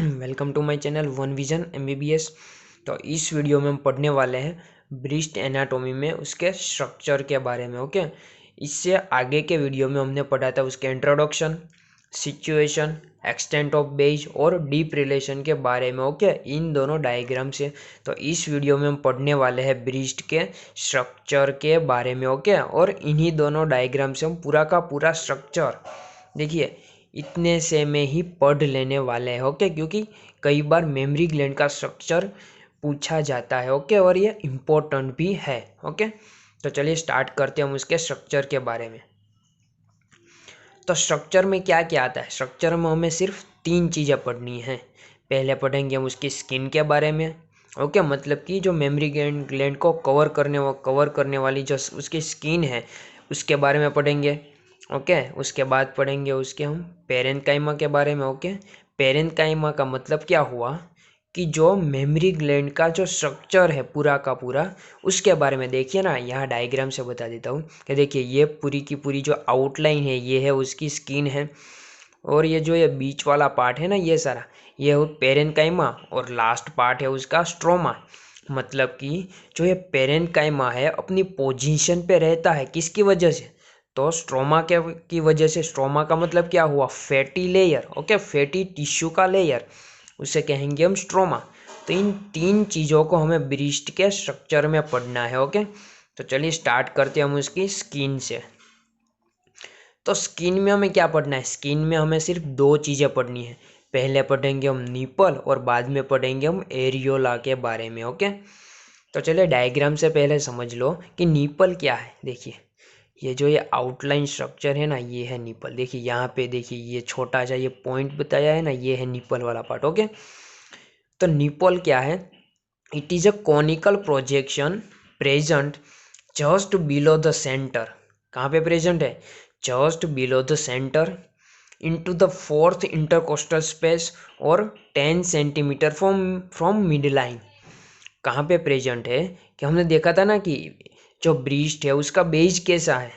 Welcome to my channel one vision MBBS. तो इस video में हम पढ़ने वाले हैं ब्रेस्ट एनाटॉमी में उसके स्ट्रक्चर के बारे में। ओके, इससे आगे के वीडियो में हमने पढ़ा था उसके introduction, situation, extent of base और डीप रिलेशन के बारे में। ओके, इन दोनों डायग्राम से। तो इस वीडियो में हम पढ़ने वाले हैं ब्रेस्ट के स्ट्रक्चर के बारे में। ओके, और इन्हीं दोनों डायग्राम से हम पूरा का पूरा स्ट्रक्चर देखिए इतने से में ही पढ़ लेने वाले हैं। ओके, क्योंकि कई बार मेमोरी ग्लैंड का स्ट्रक्चर पूछा जाता है। ओके, और ये इम्पोर्टेंट भी है। ओके, तो चलिए स्टार्ट करते हैं हम उसके स्ट्रक्चर के बारे में। तो स्ट्रक्चर में क्या क्या आता है? स्ट्रक्चर में हमें सिर्फ 3 चीज़ें पढ़नी है। पहले पढ़ेंगे हम उसकी स्किन के बारे में। ओके, मतलब कि जो मेमोरी ग्लैंड को कवर करने वाली जो उसकी स्किन है उसके बारे में पढ़ेंगे। ओके, उसके बाद पढ़ेंगे उसके हम पेरेन्काइमा के बारे में। ओके, पेरेन्काइमा का मतलब क्या हुआ कि जो मेमोरी ग्लैंड का जो स्ट्रक्चर है पूरा का पूरा, उसके बारे में देखिए ना। यहाँ डायग्राम से बता देता हूँ कि देखिए ये पूरी की पूरी जो आउटलाइन है ये है उसकी स्किन है, और ये जो ये बीच वाला पार्ट है ना ये सारा ये है पेरेन्काइमा, और लास्ट पार्ट है उसका स्ट्रोमा। मतलब कि जो ये पेरेन्काइमा है अपनी पोजीशन पे रहता है किसकी वजह से? तो स्ट्रोमा के की वजह से। स्ट्रोमा का मतलब क्या हुआ? Fatty layer. Okay, fatty tissue का लेयर, उसे कहेंगे हम स्ट्रोमा। तो इन 3 चीज़ों को हमें ब्रेस्ट के स्ट्रक्चर में पढ़ना है। ओके, तो चलिए स्टार्ट करते हैं हम उसकी स्किन से। तो स्किन में हमें क्या पढ़ना है? स्किन में हमें सिर्फ 2 चीज़ें पढ़नी है। पहले पढ़ेंगे हम निपल और बाद में पढ़ेंगे हम एरियोला के बारे में। ओके, तो चलिए डायग्राम से पहले समझ लो कि निपल क्या है। देखिए ये जो ये आउटलाइन स्ट्रक्चर है ना ये है निपल। देखिए यहाँ पे देखिए ये छोटा सा ये पॉइंट बताया है ना, ये है निपल वाला पार्ट। ओके, तो निपल क्या है? It is a conical projection present just below the centre. कहाँ पे प्रेजेंट है? Just below the centre into the fourth intercostal space और 10 सेंटीमीटर फ्रॉम मिड लाइन। कहाँ पे प्रेजेंट है कि हमने देखा था ना कि जो ब्रेस्ट है उसका बेज कैसा है?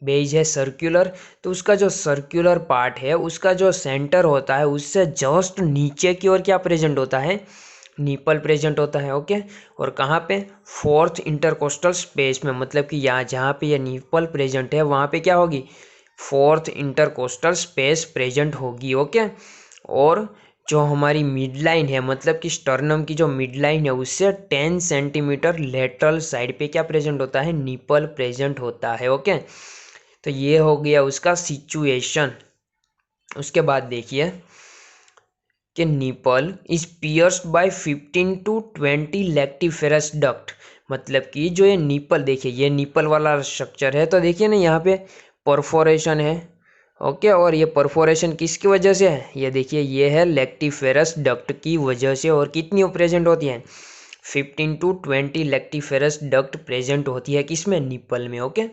बेज है सर्कुलर। तो उसका जो सर्कुलर पार्ट है उसका जो सेंटर होता है उससे जस्ट नीचे की ओर क्या प्रेजेंट होता है? निपल प्रेजेंट होता है। ओके, और कहाँ पे? फोर्थ इंटरकोस्टल स्पेस में। मतलब कि यहाँ जहाँ पे ये निपल प्रेजेंट है वहाँ पे क्या होगी? फोर्थ इंटरकोस्टल स्पेस प्रेजेंट होगी। ओके, और जो हमारी मिड लाइन है मतलब कि स्टर्नम की जो मिड लाइन है उससे 10 सेंटीमीटर लेटरल साइड पे क्या प्रेजेंट होता है? निपल प्रेजेंट होता है। ओके, तो ये हो गया उसका सिचुएशन। उसके बाद देखिए कि nipple is pierced by 15 to 20 lactiferous duct. मतलब कि जो ये निपल, देखिए ये निपल वाला स्ट्रक्चर है तो देखिए ना यहाँ पे परफोरेशन है। ओके, और ये परफोरेशन किसकी वजह से है? ये देखिए ये है लैक्टिफेरस डक्ट की वजह से। और कितनी प्रेजेंट होती है? 15 टू 20 लैक्टिफेरस डक्ट प्रेजेंट होती है किसमें? निपल में। ओके,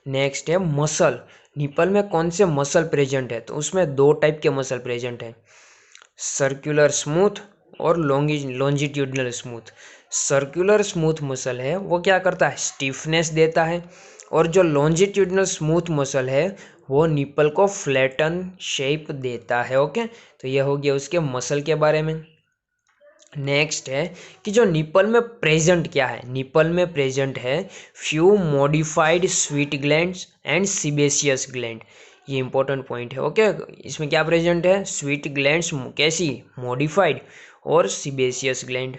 नेक्स्ट है मसल। निपल में कौन से मसल प्रेजेंट है? तो उसमें 2 टाइप के मसल प्रेजेंट है, सर्कुलर स्मूथ और longitudinal smooth. Circular smooth muscle है वो क्या करता है? स्टिफनेस देता है, और जो लॉन्जिट्यूडनल स्मूथ मसल है वो निपल को फ्लैटन शेप देता है। ओके, तो ये हो गया उसके मसल के बारे में। नेक्स्ट है कि जो निपल में प्रेजेंट क्या है? निपल में प्रेजेंट है few modified sweet glands and sebaceous gland. ये इंपॉर्टेंट पॉइंट है। ओके, इसमें क्या प्रेजेंट है? स्वीट ग्लैंड्स कैसी? मॉडिफाइड, और सीबेशियस ग्लैंड।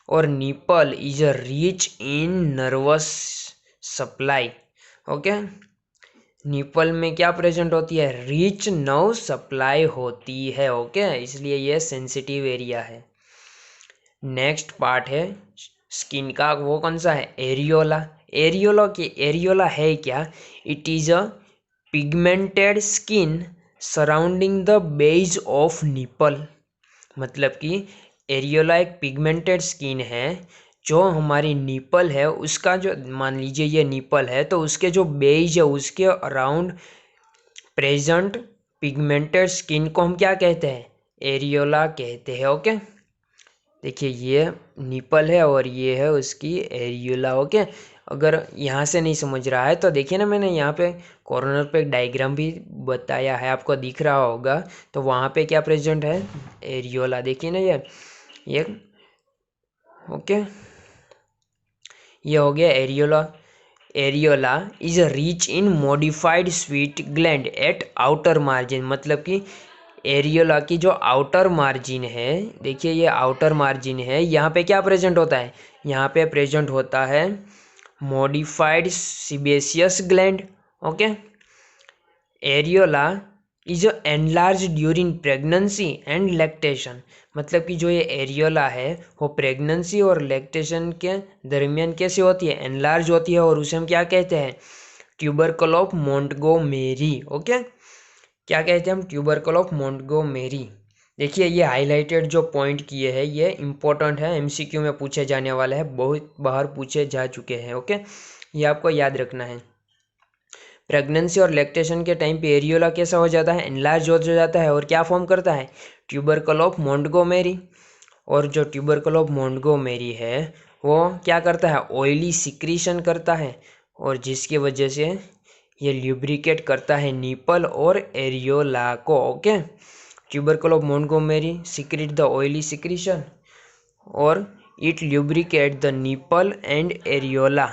और nipple is a rich in nervous supply. Okay, nipple में क्या प्रेजेंट होती है? रिच नर्व सप्लाई होती है। ओके, इसलिए ये सेंसिटिव एरिया है। नेक्स्ट पार्ट है स्किन का, वो कौन सा है? एरियोला। एरियोला है क्या? It is a pigmented skin surrounding the base of nipple. मतलब कि एरियोला एक पिगमेंटेड स्किन है जो हमारी निपल है उसका जो, मान लीजिए ये निपल है तो उसके जो बेस है उसके अराउंड प्रेजेंट पिगमेंटेड स्किन को हम क्या कहते हैं? एरियोला कहते हैं। ओके, देखिए ये निपल है और ये है उसकी एरियोला। ओके, अगर यहाँ से नहीं समझ रहा है तो देखिए ना, मैंने यहाँ पे कॉर्नर पे एक डायग्राम भी बताया है, आपको दिख रहा होगा। तो वहाँ पे क्या प्रेजेंट है, एरियोला। देखिए ना ये ओके, ये हो गया areola. Areola is rich in modified sweet gland at outer margin, मतलब कि एरियोला की जो आउटर मार्जिन है, देखिए ये आउटर मार्जिन है, यहाँ पे क्या प्रेजेंट होता है, यहाँ पे प्रेजेंट होता है modified sebaceous gland. Okay, areola is enlarge during pregnancy and lactation, मतलब कि जो ये एरियोला है वो प्रेगनेंसी और लैक्टेशन के दरमियान कैसे होती है, एनलार्ज होती है, और उसे हम क्या कहते हैं, ट्यूबरकल ऑफ मोंटगोमेरी। ओके, क्या कहते हैं हम, ट्यूबरकल ऑफ मोंटगोमेरी। देखिए ये हाईलाइटेड जो पॉइंट किए हैं ये इंपॉर्टेंट है, एमसीक्यू में पूछे जाने वाले हैं, बहुत बाहर पूछे जा चुके हैं। ओके, ये आपको याद रखना है। प्रेगनेंसी और लैक्टेशन के टाइम पे एरियोला कैसा हो जाता है, एनलार्ज हो जाता है, और क्या फॉर्म करता है, ट्यूबरकल ऑफ मोंटगोमेरी। और जो ट्यूबरकल ऑफ मोंटगोमेरी है वो क्या करता है, ऑयली सिक्रीशन करता है, और जिसकी वजह से ये ल्यूब्रिकेट करता है निपल और एरियोला को। Okay, tubercle of Montgomery secret the oily secretion और it lubricate the nipple and areola.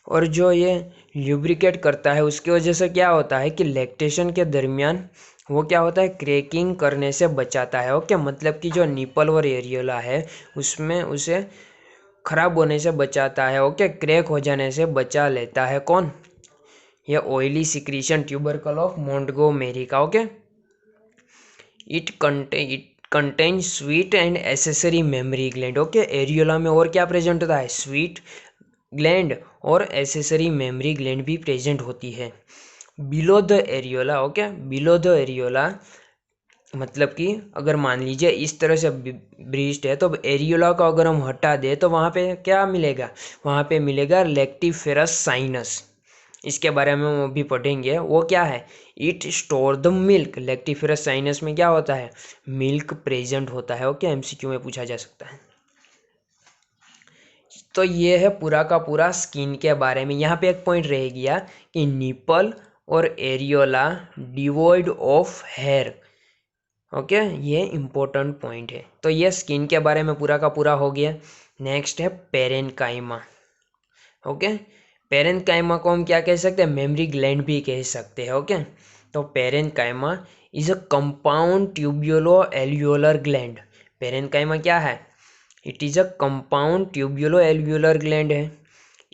और जो ये ल्यूब्रिकेट करता है उसकी वजह से क्या होता है कि लैक्टेशन के दरमियान वो क्या होता है, क्रैकिंग करने से बचाता है। ओके, मतलब कि जो निपल और एरियोला है उसमें उसे खराब होने से बचाता है। ओके, क्रैक हो जाने से बचा लेता है कौन, ये oily secretion tubercle of Montgomery का। Okay, it contain sweat and accessory mammary gland. Okay, areola में और क्या प्रेजेंट होता है, स्वीट ग्लैंड और एसेसरी मेमोरी ग्लैंड भी प्रेजेंट होती है below the areola. Okay, below the areola मतलब कि अगर मान लीजिए इस तरह से ब्रीस्ट है तो एरियोला को अगर हम हटा दें तो वहाँ पे क्या मिलेगा, वहाँ पे मिलेगा लेक्टिफेरस साइनस। इसके बारे में हम अभी पढ़ेंगे, वो क्या है, it store the milk. Lactiferous sinus में क्या होता है, मिल्क प्रेजेंट होता है। ओके, एमसीक्यू में पूछा जा सकता है। तो ये है पूरा का पूरा स्किन के बारे में। यहाँ पे एक पॉइंट रह गया कि निपल और areola devoid of hair. Okay, ये इम्पोर्टेंट पॉइंट है। तो ये स्किन के बारे में पूरा का पूरा हो गया। नेक्स्ट है पेरेन्काइमा। ओके, पेरेन्काइमा को हम क्या कह सकते हैं, मेमोरी ग्लैंड भी कह सकते हैं। ओके, तो parenchyma is a compound tubulo alveolar gland. Parenchyma क्या है, it is a compound tubulo alveolar gland है।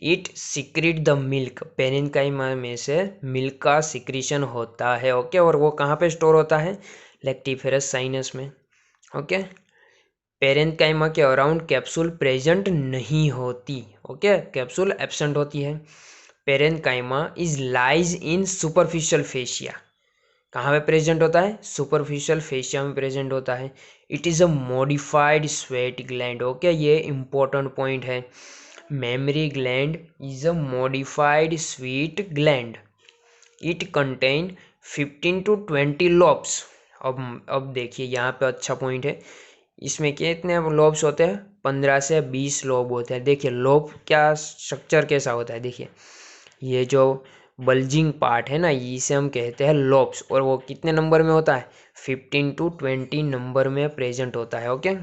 It secrete the milk, parenchyma में से मिल्क का सिक्रीशन होता है। ओके, और वो कहाँ पे स्टोर होता है, लेक्टिफेरस साइनस में। ओके, पेरेन्काइमा के अराउंड कैप्सूल प्रेजेंट नहीं होती। ओके, कैप्सूल एब्सेंट होती है। Parenchyma is lies in superficial fascia, कहाँ पे प्रेजेंट होता है, सुपरफिशियल फेशिया में प्रेजेंट होता है। It is a modified sweat gland. Okay, ये इंपॉर्टेंट पॉइंट है, memory gland is a modified sweet gland. It contain 15 to 20 lobes. अब देखिए यहाँ पे अच्छा पॉइंट है, इसमें कितने लॉब्स होते हैं, 15 से 20 लॉब होते हैं। देखिए लॉब क्या स्ट्रक्चर कैसा होता है, देखिए ये जो बल्जिंग पार्ट है ना इसे हम कहते हैं लॉब्स, और वो कितने नंबर में होता है, 15 to 20 नंबर में प्रेजेंट होता है। ओके,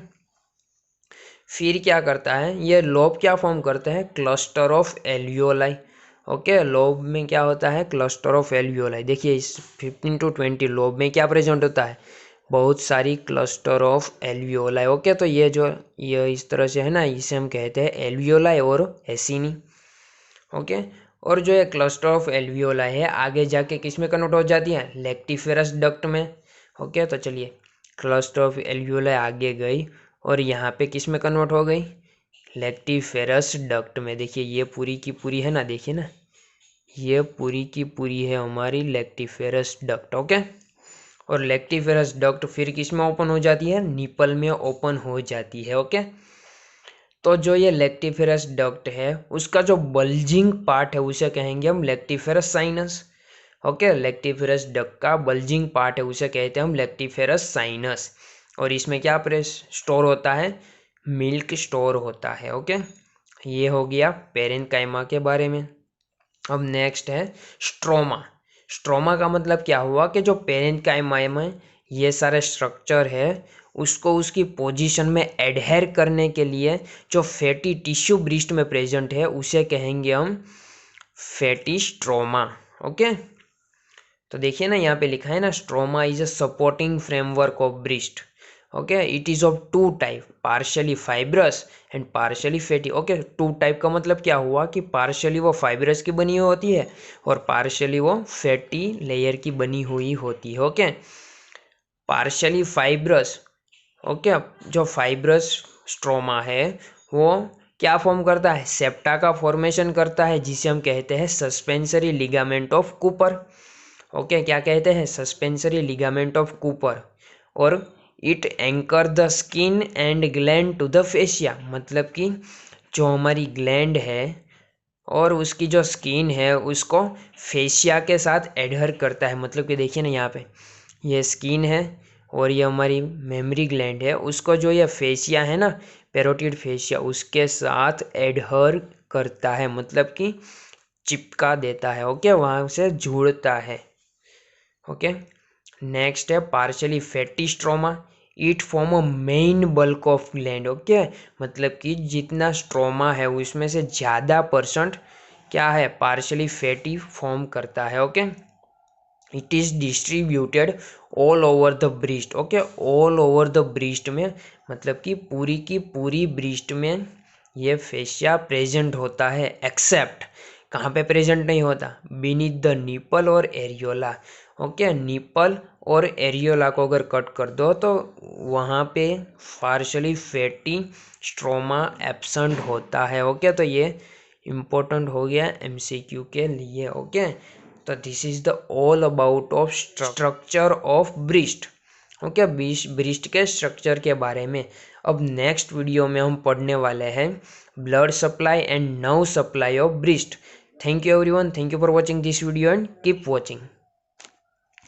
फिर क्या करता है, ये लोब क्या फॉर्म करते हैं, cluster of alveoli. Okay, lobe में क्या होता है, क्लस्टर ऑफ एल्वियोलाई। देखिए इस 15 to 20 लोब में क्या प्रेजेंट होता है, बहुत सारी क्लस्टर ऑफ एल्वियोलाई। ओके, तो ये जो ये इस तरह से है ना, इसे हम कहते हैं एल्वियोलाई और एसिनी। ओके, और जो ये क्लस्टर ऑफ एल्वियोलाई है आगे जाके किस में कन्वर्ट हो जाती है, लेक्टिफेरस डक्ट में। ओके, तो चलिए क्लस्टर ऑफ एल्वियोलाई आगे गई और यहाँ पे किस में कन्वर्ट हो गई, लेक्टिफेरस डक्ट में। देखिए ये पूरी की पूरी है ना, देखिए ना ये पूरी की पूरी है हमारी लेक्टिफेरस डक्ट। ओके, और लेक्टिफेरस डक्ट फिर किस में ओपन हो जाती है, निपल में ओपन हो जाती है। ओके, तो जो ये लेक्टिफेरस डक्ट है उसका जो बल्जिंग पार्ट है उसे कहेंगे हम lactiferous sinus. Okay, lactiferous duct का बल्जिंग पार्ट है उसे कहते हैं हम लेक्टिफेरस साइनस। और इसमें क्या प्रेस स्टोर होता है, मिल्क स्टोर होता है। ओके, ये हो गया पेरेन्काइमा के बारे में। अब नेक्स्ट है स्ट्रोमा। स्ट्रोमा का मतलब क्या हुआ कि जो पेरेन्काइमा में ये सारे स्ट्रक्चर है उसको उसकी पोजीशन में एडहेर करने के लिए जो फैटी टिश्यू ब्रिस्ट में प्रेजेंट है उसे कहेंगे हम फैटी स्ट्रोमा। ओके, तो देखिए ना यहाँ पे लिखा है ना, stroma is a supporting framework of breast. Okay, it is of two type, partially fibrous and partially fatty. Okay, two type का मतलब क्या हुआ कि पार्शियली वो फाइब्रस की बनी हुई होती है और पार्शियली वो फैटी लेयर की बनी हुई होती है। ओके, पार्शियली फाइब्रस, ओके, जो फाइब्रस स्ट्रोमा है वो क्या फॉर्म करता है, सेप्टा का फॉर्मेशन करता है जिसे हम कहते हैं suspensory ligament of Cooper. Okay, क्या कहते हैं, सस्पेंसरी लिगामेंट ऑफ कूपर। और it anchor the skin and gland to the fascia, मतलब कि जो हमारी ग्लैंड है और उसकी जो स्किन है उसको फेशिया के साथ एडहर करता है। मतलब कि देखिए ना यहाँ पे ये स्किन है और ये हमारी मेमरी ग्लैंड है, उसको जो ये फेशिया है ना, पैरोटिड फेशिया, उसके साथ एडहर करता है, मतलब कि चिपका देता है। ओके, वहाँ से जुड़ता है। ओके, नेक्स्ट है partially fatty stroma. It form a main bulk of gland. Okay, मतलब कि जितना स्ट्रोमा है उसमें से ज़्यादा परसेंट क्या है, पार्शियली फैटी फॉर्म करता है। Okay, it is distributed all over the breast. Okay, all over the breast में मतलब कि पूरी की पूरी ब्रिस्ट में ये फेशिया प्रेजेंट होता है, एक्सेप्ट कहाँ पे प्रेजेंट नहीं होता, बीनीथ द निपल और एरियोला। ओके, निपल और एरियोला को अगर कट कर दो तो वहाँ पे पार्शियली फैटी स्ट्रोमा एब्सेंट होता है। ओके, तो ये इम्पोर्टेंट हो गया एमसीक्यू के लिए। ओके, तो this is the all about of structure of breast. Okay, breast के स्ट्रक्चर के बारे में। अब नेक्स्ट वीडियो में हम पढ़ने वाले हैं blood supply and nerve supply of breast. Thank you everyone, thank you for watching this video and keep watching.